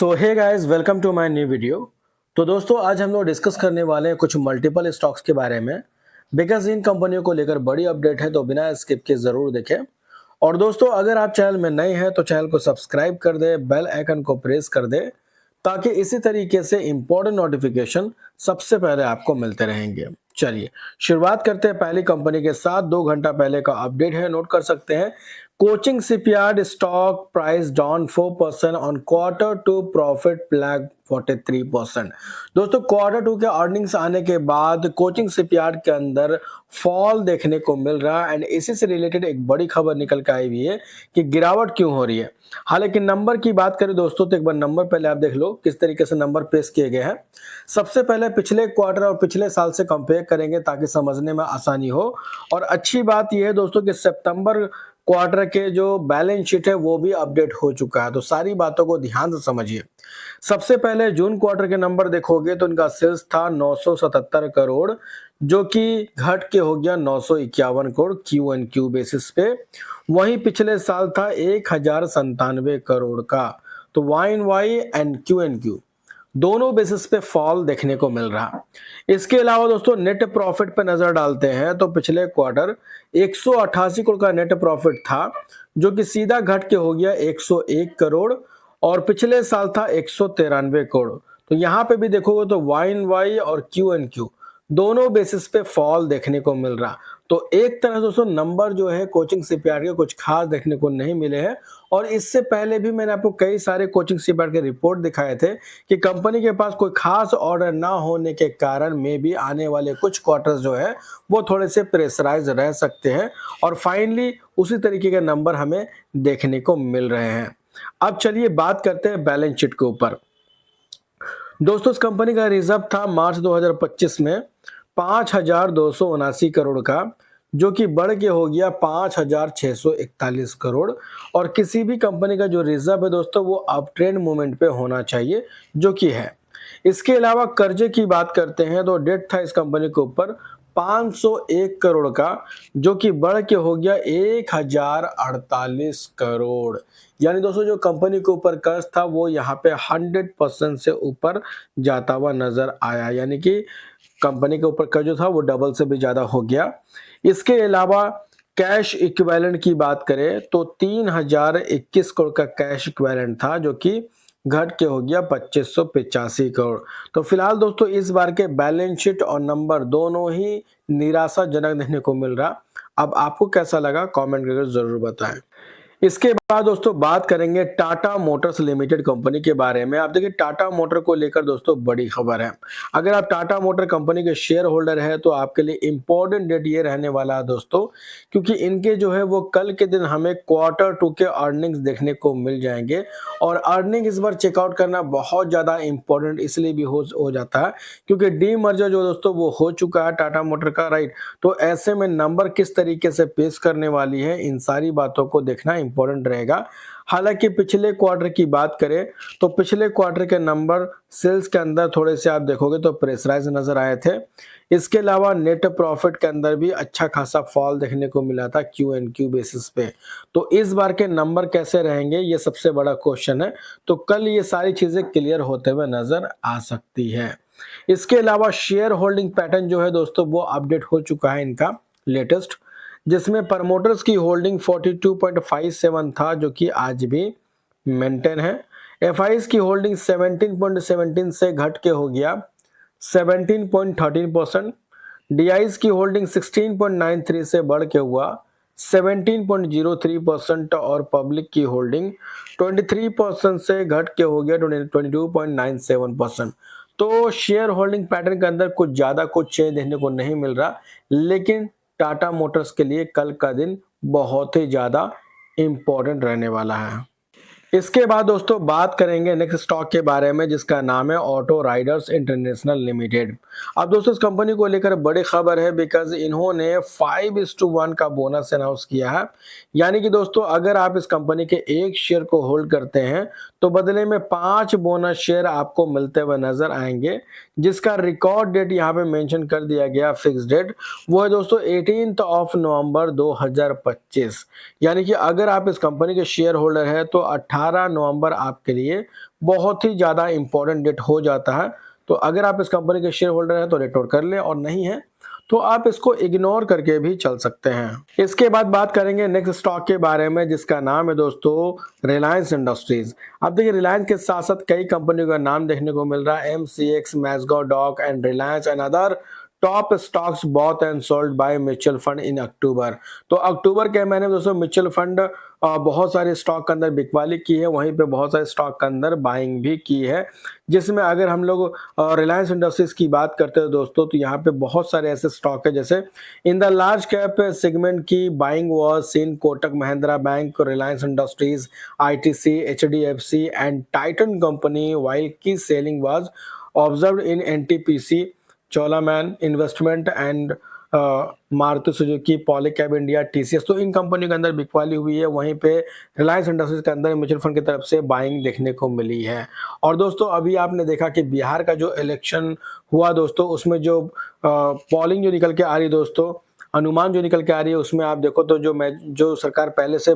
So hey guys, welcome to my new video. तो दोस्तों, आज हम लोग डिस्कस करने वाले हैं कुछ मल्टीपल स्टॉक्स के बारे में। बिकॉज इन कंपनियों को लेकर बड़ी अपडेट है, तो बिना स्किप के ज़रूर देखें। और दोस्तों, अगर आप चैनल में नए हैं तो चैनल को सब्सक्राइब कर दें, बेल आइकन को प्रेस कर दें, ताकि इसी तरीके से इंपॉर्टेंट नोटिफिकेशन सबसे पहले आपको मिलते रहेंगे। चलिए शुरुआत करते हैं पहली कंपनी के साथ। 2 घंटा पहले का अपडेट है, नोट कर सकते हैं। Cochin shipyard stock price down 4% on Q2 profit plunge 43%। दोस्तों, Q2 के अर्निंग्स आने के बाद कोचिंग शिपयार्ड के अंदर फॉल देखने को मिल रहा है एंड इसी से रिलेटेड एक बड़ी खबर निकल के आई हुई है कि गिरावट क्यों हो रही है। हालांकि नंबर की बात करें दोस्तों, तो एक बार नंबर पहले आप देख लो किस तरीके से नंबर पेश किए गए हैं। सबसे पहले पिछले क्वार्टर और पिछले साल से कंपेयर करेंगे ताकि समझने में आसानी हो। और अच्छी बात यह है दोस्तों कि सितंबर क्वार्टर के जो बैलेंस शीट है वो भी अपडेट हो चुका है, तो सारी बातों को ध्यान से समझिए। सबसे पहले जून क्वार्टर के नंबर देखोगे तो इनका सेल्स था 977 करोड़, जो कि घट के हो गया 951 crore Q on Q basis पे। वहीं पिछले साल था 1097 करोड़ का। तो Y on Y and Q on Q दोनों बेसिस पे फॉल देखने को मिल रहा। इसके अलावा दोस्तों, नेट प्रॉफिट पे नजर डालते हैं तो पिछले क्वार्टर 188 करोड़ का नेट प्रॉफिट था, जो कि सीधा घट के हो गया 101 करोड़, और पिछले साल था 193 करोड़। तो यहाँ पे भी देखोगे तो वाई एन वाई और क्यू एन क्यू दोनों बेसिस पे फॉल देखने को मिल रहा। तो एक तरह से दोस्तों नंबर जो है कोचिंग शिपयार्ड के कुछ खास देखने को नहीं मिले हैं। और इससे पहले भी मैंने आपको कई सारे कोचिंग शिपयार्ड के रिपोर्ट दिखाए थे कि कंपनी के पास कोई खास ऑर्डर ना होने के कारण में भी आने वाले कुछ क्वार्टर्स जो है वो थोड़े से प्रेशराइज रह सकते हैं। और फाइनली उसी तरीके के नंबर हमें देखने को मिल रहे हैं। अब चलिए बात करते हैं बैलेंस शीट के ऊपर। दोस्तों, इस कंपनी का रिजर्व था मार्च 2025 में 5279 करोड़ का, जो कि बढ़ के हो गया 5641 करोड़। और किसी भी कंपनी का जो रिजर्व है दोस्तों वो अप ट्रेंड मूवमेंट पे होना चाहिए, जो कि है। इसके अलावा कर्जे की बात करते हैं तो डेट था इस कंपनी के ऊपर 501 करोड़ का, जो कि बढ़ के हो गया 1048 करोड़। यानी दोस्तों, जो कंपनी के ऊपर कर्ज था वो यहाँ पे 100% से ऊपर जाता हुआ नजर आया, यानी कि कंपनी के ऊपर कर्ज जो था वो डबल से भी ज्यादा हो गया। इसके अलावा कैश इक्विवेलेंट की बात करें तो 3021 करोड़ का कैश इक्विवेलेंट था, जो कि घट के हो गया 2585 करोड़। तो फिलहाल दोस्तों, इस बार के बैलेंस शीट और नंबर दोनों ही निराशाजनक देखने को मिल रहा। अब आपको कैसा लगा कमेंट करके जरूर बताएं। इसके बाद दोस्तों बात करेंगे टाटा मोटर्स लिमिटेड कंपनी के बारे में। आप देखिए, टाटा मोटर को लेकर दोस्तों बड़ी खबर है। अगर आप टाटा मोटर कंपनी के शेयर होल्डर है तो आपके लिए इंपॉर्टेंट डेट ये रहने वाला है दोस्तों, क्योंकि इनके जो है वो कल के दिन हमें Q2 के अर्निंग्स देखने को मिल जाएंगे। और अर्निंग इस बार चेकआउट करना बहुत ज्यादा इंपॉर्टेंट इसलिए भी हो जाता है क्योंकि डीमर्जर जो दोस्तों वो हो चुका है टाटा मोटर का, राइट। तो ऐसे में नंबर किस तरीके से पेश करने वाली है, इन सारी बातों को देखना इंपॉर्टेंट रहेगा। हालांकि पिछले क्वार्टर की बात करें तो पिछले क्वार्टर के नंबर सेल्स के अंदर थोड़े से आप देखोगे तो प्रेशराइज नजर आए थे। इसके अलावा नेट प्रॉफिट के अंदर भी अच्छा खासा फॉल देखने को मिला था क्यू एन क्यू बेसिस पे। तो इस बार के नंबर कैसे रहेंगे ये सबसे बड़ा क्वेश्चन है। तो कल ये सारी चीजें क्लियर होते हुए नजर आ सकती है। इसके अलावा शेयर होल्डिंग पैटर्न जो है दोस्तों वो अपडेट हो चुका है इनका लेटेस्ट, जिसमें प्रमोटर्स की होल्डिंग 42.57 था, जो कि आज भी मेंटेन है। एफआईज की होल्डिंग 17.17 से घट के हो गया 17.13%। डीआईज की होल्डिंग 16.93 से बढ़ के हुआ 17.03%। और पब्लिक की होल्डिंग 23% से घट के हो गया 22.97%। तो शेयर होल्डिंग पैटर्न के अंदर कुछ ज्यादा कुछ चेंज देखने को नहीं मिल रहा, लेकिन टाटा मोटर्स के लिए कल का दिन बहुत ही ज्यादा इंपॉर्टेंट रहने वाला है। इसके बाद दोस्तों बात करेंगे नेक्स्ट स्टॉक के बारे में, जिसका नाम है ऑटो राइडर्स इंटरनेशनल लिमिटेड। अब दोस्तों, इस कंपनी को लेकर बड़ी खबर है बिकॉज इन्होंने 5:1 का बोनस अनाउंस किया है। यानी कि दोस्तों, अगर आप इस कंपनी के एक शेयर को होल्ड करते हैं तो बदले में 5 बोनस शेयर आपको मिलते हुए नजर आएंगे, जिसका रिकॉर्ड डेट यहाँ पे मेंशन कर दिया गया, फिक्स डेट वो है दोस्तों 18 नवंबर 2025। यानी कि अगर आप इस कंपनी के शेयर होल्डर है तो 18 18 नवंबर आपके लिए बहुत ही ज़्यादा इम्पोर्टेंट डेट हो जाता है। तो अगर आप इस कंपनी के शेयर होल्डर हैं तो रेट आउट कर लें, और नहीं है तो आप इसको इग्नोर करके भी चल सकते हैं। इसके बाद बात करेंगे नेक्स्ट स्टॉक के बारे में, जिसका नाम है दोस्तों रिलायंस इंडस्ट्रीज। अब देखिए, रिलायंस के साथ साथ कई कंपनियों का नाम देखने को मिल रहा है, MCX, Mazagon dock and Reliance and other top stocks bought and sold by mutual fund in October. तो अक्टूबर के महीने में दोस्तों म्यूचुअल फंड बहुत सारे स्टॉक के अंदर बिकवाली की है, वहीं पे बहुत सारे स्टॉक के अंदर बाइंग भी की है, जिसमें अगर हम लोग रिलायंस इंडस्ट्रीज की बात करते हैं दोस्तों, तो यहाँ पे बहुत सारे ऐसे स्टॉक है, जैसे in the large cap segment की buying was seen Kotak Mahindra bank, Reliance industries, ITC, HDFC and Titan company, while की selling was observed in NTPC, Cholamandalam investment and Maruti Suzuki, Polycab India, TCS। तो इन कंपनियों के अंदर बिकवाली हुई है, वहीं पे रिलायंस इंडस्ट्रीज के अंदर म्यूचुअल फंड की तरफ से बाइंग देखने को मिली है। और दोस्तों अभी आपने देखा कि बिहार का जो इलेक्शन हुआ दोस्तों, उसमें जो पोलिंग जो निकल के आ रही दोस्तों, अनुमान जो निकल के आ रही है, उसमें आप देखो तो जो सरकार पहले से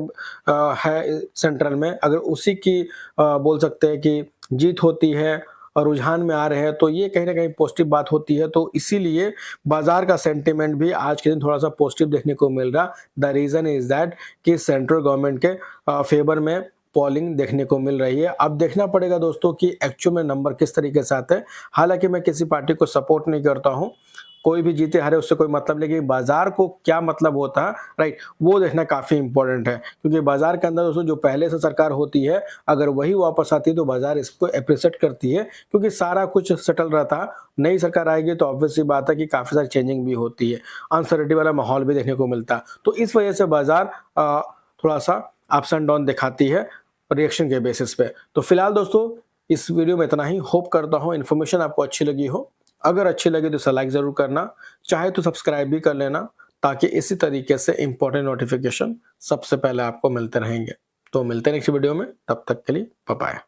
है सेंट्रल में, अगर उसी की बोल सकते हैं कि जीत होती है और रुझान में आ रहे हैं, तो ये कहीं ना कहीं पॉजिटिव बात होती है। तो इसीलिए बाजार का सेंटीमेंट भी आज के दिन थोड़ा सा पॉजिटिव देखने को मिल रहा। द रीजन इज दैट कि सेंट्रल गवर्नमेंट के फेवर में पोलिंग देखने को मिल रही है। अब देखना पड़ेगा दोस्तों कि एक्चुअल में नंबर किस तरीके से आते हैं। हालांकि मैं किसी पार्टी को सपोर्ट नहीं करता हूं, कोई भी जीते हारे उससे कोई मतलब नहीं, कि बाजार को क्या मतलब होता है, राइट, वो देखना काफी इंपॉर्टेंट है। क्योंकि बाजार के अंदर दोस्तों जो पहले से सरकार होती है, अगर वही वापस आती है तो बाजार इसको अप्रिशिएट करती है, क्योंकि सारा कुछ सेटल रहता है। नई सरकार आएगी तो ऑब्वियस सी बात है कि काफी सारी चेंजिंग भी होती है, अनसर्टेनिटी वाला माहौल भी देखने को मिलता है। तो इस वजह से बाजार थोड़ा सा अप्स एंड डाउन दिखाती है रिएक्शन के बेसिस पे। तो फिलहाल दोस्तों इस वीडियो में इतना ही। होप करता हूँ इन्फॉर्मेशन आपको अच्छी लगी हो। अगर अच्छी लगी तो इसे लाइक जरूर करना, चाहे तो सब्सक्राइब भी कर लेना, ताकि इसी तरीके से इंपॉर्टेंट नोटिफिकेशन सबसे पहले आपको मिलते रहेंगे। तो मिलते हैं नेक्स्ट वीडियो में, तब तक के लिए बाय बाय।